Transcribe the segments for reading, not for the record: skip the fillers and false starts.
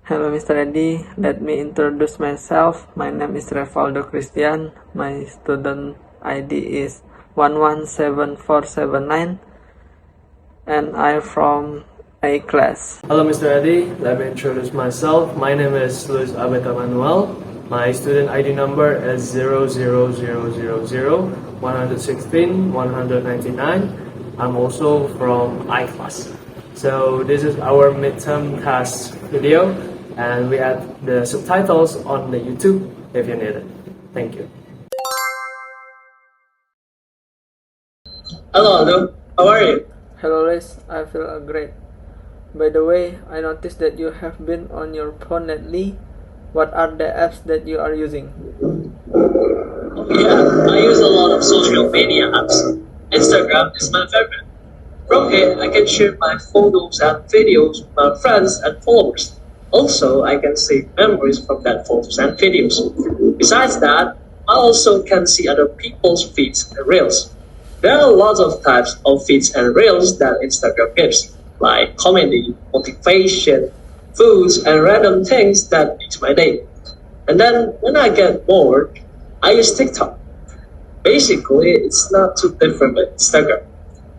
Hello, Mr. Eddy. Let me introduce myself. My name is Revaldo Christian. My student ID is 117479 and I'm from A class. Hello, Mr. Eddy. Let me introduce myself. My name is Louise Alberto Emmanuel. My student ID number is 0000116 199. I'm also from I class. So this is our midterm task video, and we add the subtitles on the YouTube if you need it. Thank you. Hello, Aldo. How are you? Hello, Liz. I feel great. By the way, I noticed that you have been on your phone lately. What are the apps that you are using? Yeah, I use a lot of social media apps. Instagram is my favorite. From here, I can share my photos and videos with my friends and followers. Also, I can save memories from that photos and videos. Besides that, I also can see other people's feeds and reels. There are lots of types of feeds and reels that Instagram gives, like comedy, motivation, foods, and random things that makes my day. And then when I get bored, I use TikTok. Basically, it's not too different with Instagram.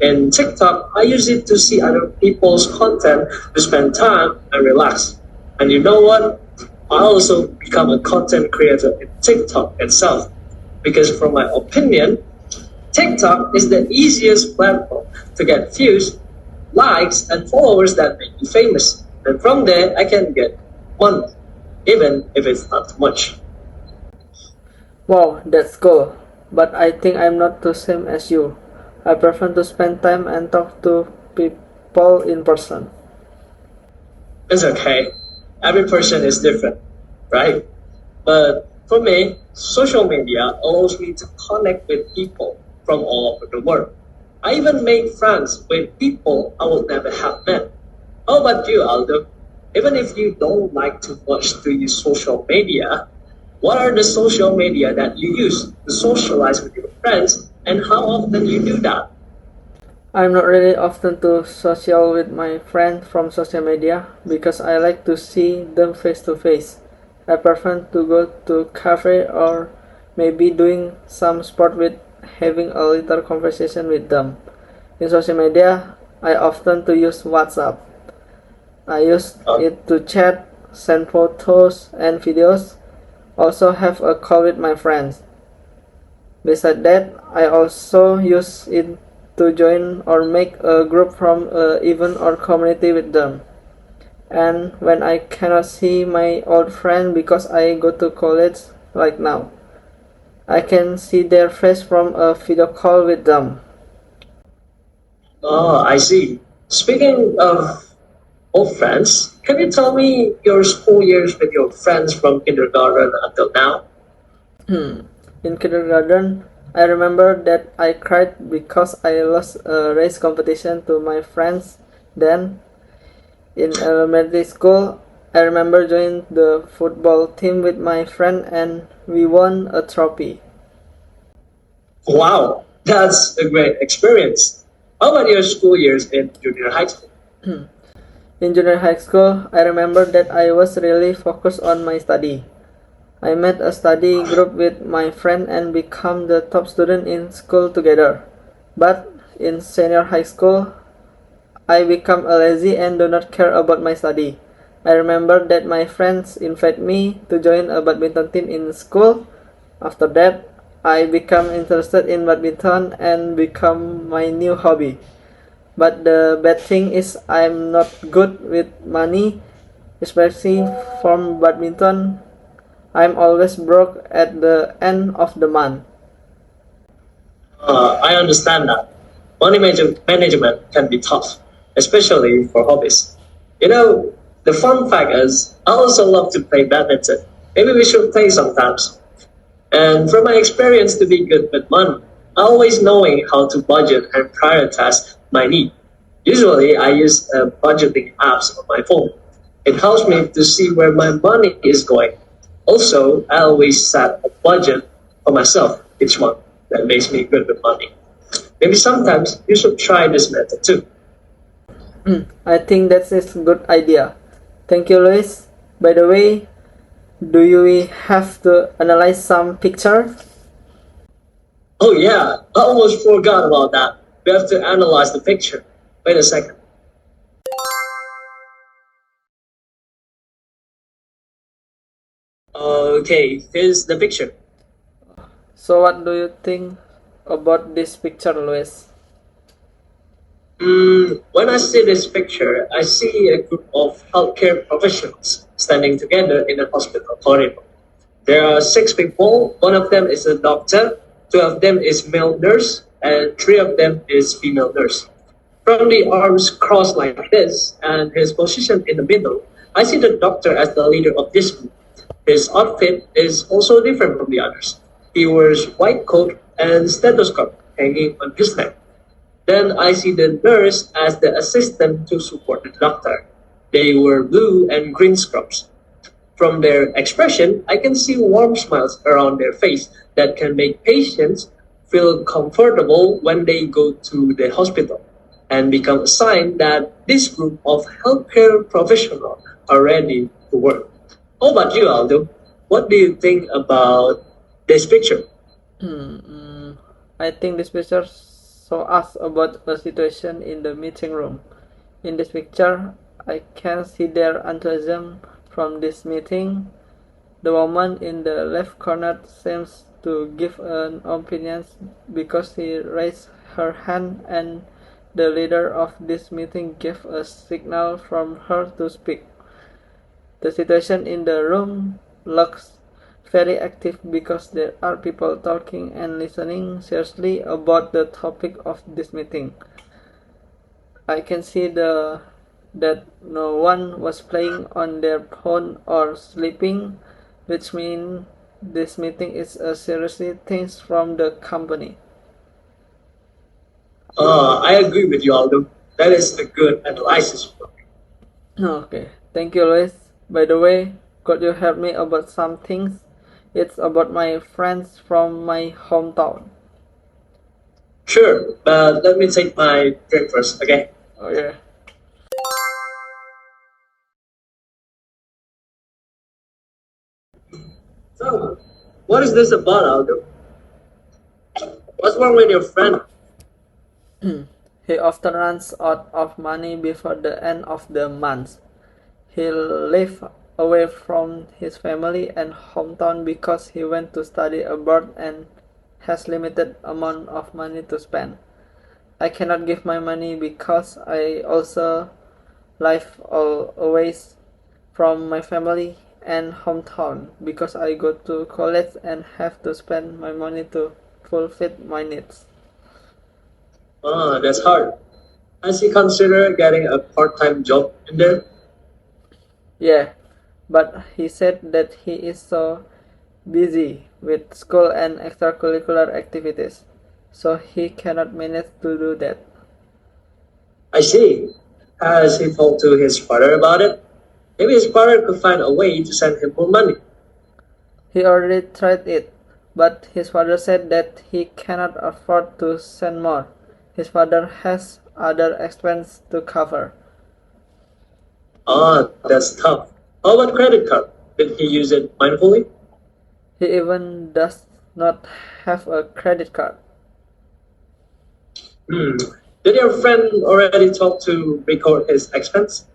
In TikTok, I use it to see other people's content to spend time and relax. And you know what? I also become a content creator in TikTok itself. Because from my opinion, TikTok is the easiest platform to get views, likes, and followers that make you famous. And from there, I can get money, even if it's not too much. Wow, that's cool. But I think I'm not the same as you. I prefer to spend time and talk to people in person. It's okay. Every person is different, right? But for me, social media allows me to connect with people from all over the world. I even make friends with people I would never have met. How about you, Aldo? Even if you don't like too much to use social media, what are the social media that you use to socialize with your friends, and how often you do that? I'm not really often to social with my friends from social media because I like to see them face to face. I prefer to go to cafe or maybe doing some sport with having a little conversation with them. In social media, I often to use WhatsApp. I use it to chat, send photos and videos, also have a call with my friends. Besides that, I also use it to join or make a group from an event or community with them. And when I cannot see my old friend because I go to college like now, I can see their face from a video call with them. Oh, I see. Speaking of old friends, can you tell me your school years with your friends from kindergarten until now? In kindergarten, I remember that I cried because I lost a race competition to my friends. Then, in elementary school, I remember joining the football team with my friend and we won a trophy. Wow, that's a great experience. How about your school years in junior high school? In junior high school, I remember that I was really focused on my study. I made a study group with my friend and become the top student in school together. But in senior high school, I become lazy and do not care about my study. I remember that my friends invited me to join a badminton team in school. After that, I become interested in badminton and become my new hobby. But the bad thing is I'm not good with money, especially from badminton. I'm always broke at the end of the month. I understand that. Management can be tough, especially for hobbies. You know, the fun fact is, I also love to play badminton. Maybe we should play sometimes. And from my experience to be good with money, I always knowing how to budget and prioritize my need. Usually, I use budgeting apps on my phone. It helps me to see where my money is going. Also, I always set a budget for myself each month that makes me good with money. Maybe sometimes you should try this method too. I think that's a good idea. Thank you, Luis. By the way, do you have to analyze some picture? Oh yeah, I almost forgot about that. We have to analyze the picture. Wait a second. Okay, here's the picture. So what do you think about this picture, Louise? When I see this picture, I see a group of healthcare professionals standing together in a hospital corridor. There are six people. One of them is a doctor, two of them is male nurse, and three of them is female nurse. From the arms crossed like this and his position in the middle, I see the doctor as the leader of this group. His outfit is also different from the others. He wears white coat and stethoscope hanging on his neck. Then I see the nurse as the assistant to support the doctor. They wear blue and green scrubs. From their expression, I can see warm smiles around their face that can make patients feel comfortable when they go to the hospital and become a sign that this group of healthcare professionals are ready to work. How about you, Aldo? What do you think about this picture? I think this picture shows us about the situation in the meeting room. In this picture, I can see their enthusiasm from this meeting. The woman in the left corner seems to give an opinion because she raised her hand, and the leader of this meeting gave a signal from her to speak. The situation in the room looks very active because there are people talking and listening seriously about the topic of this meeting. I can see that no one was playing on their phone or sleeping, which means this meeting is a serious thing from the company. I agree with you, Aldo. That is a good analysis. Okay, thank you, Luis. By the way, could you help me about some things? It's about my friends from my hometown. Sure, but let me take my drink first, okay? Oh yeah. So, what is this about, Aldo? What's wrong with your friend? He often runs out of money before the end of the month. He lived away from his family and hometown because he went to study abroad and has limited amount of money to spend. I cannot give my money because I also live away from my family and hometown because I go to college and have to spend my money to fulfill my needs. That's hard. Has he considered getting a part-time job in there? Yeah, but he said that he is so busy with school and extracurricular activities, so he cannot manage to do that. I see. Has he talked to his father about it? Maybe his father could find a way to send him more money. He already tried it, but his father said that he cannot afford to send more. His father has other expenses to cover. That's tough. How about credit card? Did he use it mindfully? He even does not have a credit card. Hmm. Did your friend already talk to record his expense?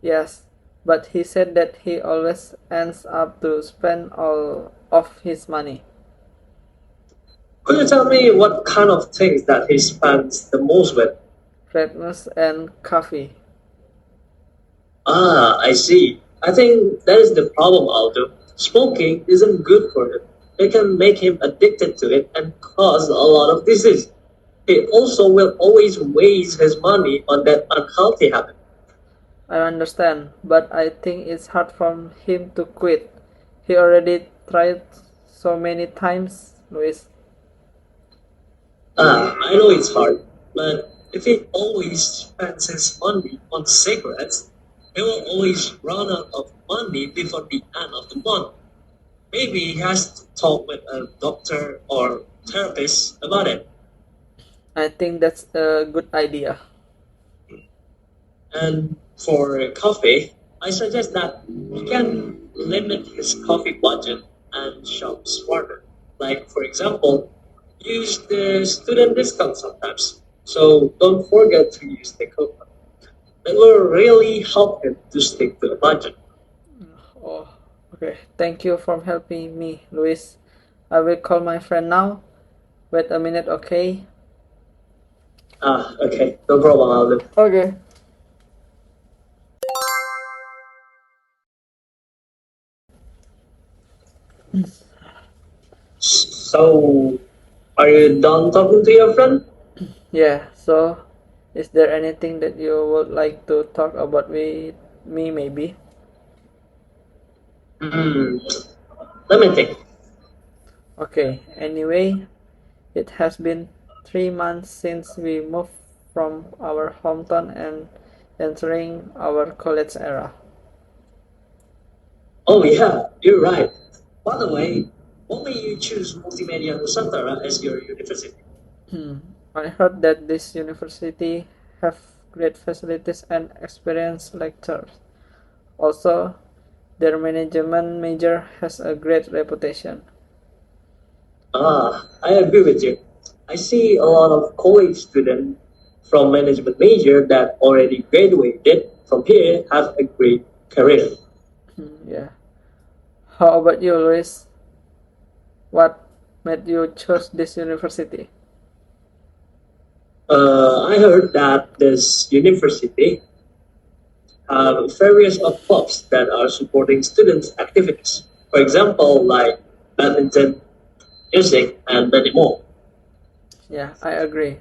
Yes, but he said that he always ends up to spend all of his money. Could you tell me what kind of things that he spends the most with? Freshness and coffee. I see. I think that is the problem, Aldo. Smoking isn't good for him. It can make him addicted to it and cause a lot of disease. He also will always waste his money on that unhealthy habit. I understand, but I think it's hard for him to quit. He already tried so many times, Luis. I know it's hard, but if he always spends his money on cigarettes, he will always run out of money before the end of the month. Maybe he has to talk with a doctor or therapist about it. I think that's a good idea. And for coffee, I suggest that he can limit his coffee budget and shop smarter. Like, for example, use the student discount sometimes. So don't forget to use the coupon. That will really help him to stick to the budget. Oh, okay. Thank you for helping me, Luis. I will call my friend now. Wait a minute, okay? Ah, okay, no problem, Aldo. Okay. So, are you done talking to your friend? Yeah, so is there anything that you would like to talk about with me, maybe? Hmm, let me think. Okay, anyway, it has been 3 months since we moved from our hometown and entering our college era. Oh yeah, you're right. By the way, what made you choose Multimedia Nusantara as your university? I heard that this university have great facilities and experienced lecturers. Also, their management major has a great reputation. Ah, I agree with you. I see a lot of college students from management major that already graduated from here have a great career. Yeah. How about you, Luis? What made you choose this university? I heard that this university have various of clubs that are supporting students' activities. For example, like badminton, music, and many more. Yeah, I agree.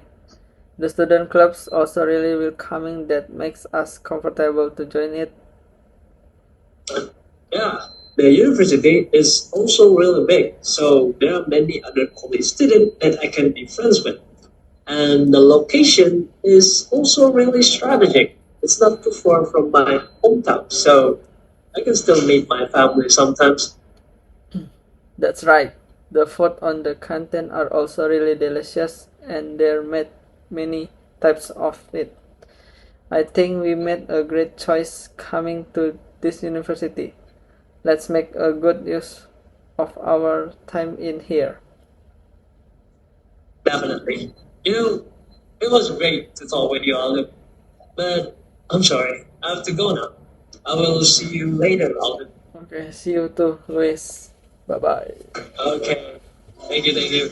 The student clubs also really welcoming that makes us comfortable to join it. Yeah, the university is also really big, so there are many other college students that I can be friends with. And the location is also really strategic. It's not too far from my hometown, so I can still meet my family sometimes. That's right. The food on the canteen are also really delicious and they're made many types of it. I think we made a great choice coming to this university. Let's make a good use of our time in here. Definitely. You know, it was great to talk with you, Alden. But I'm sorry, I have to go now. I will see you later, Alden. Okay, see you too, Luis. Bye bye. Okay. Thank you, thank you.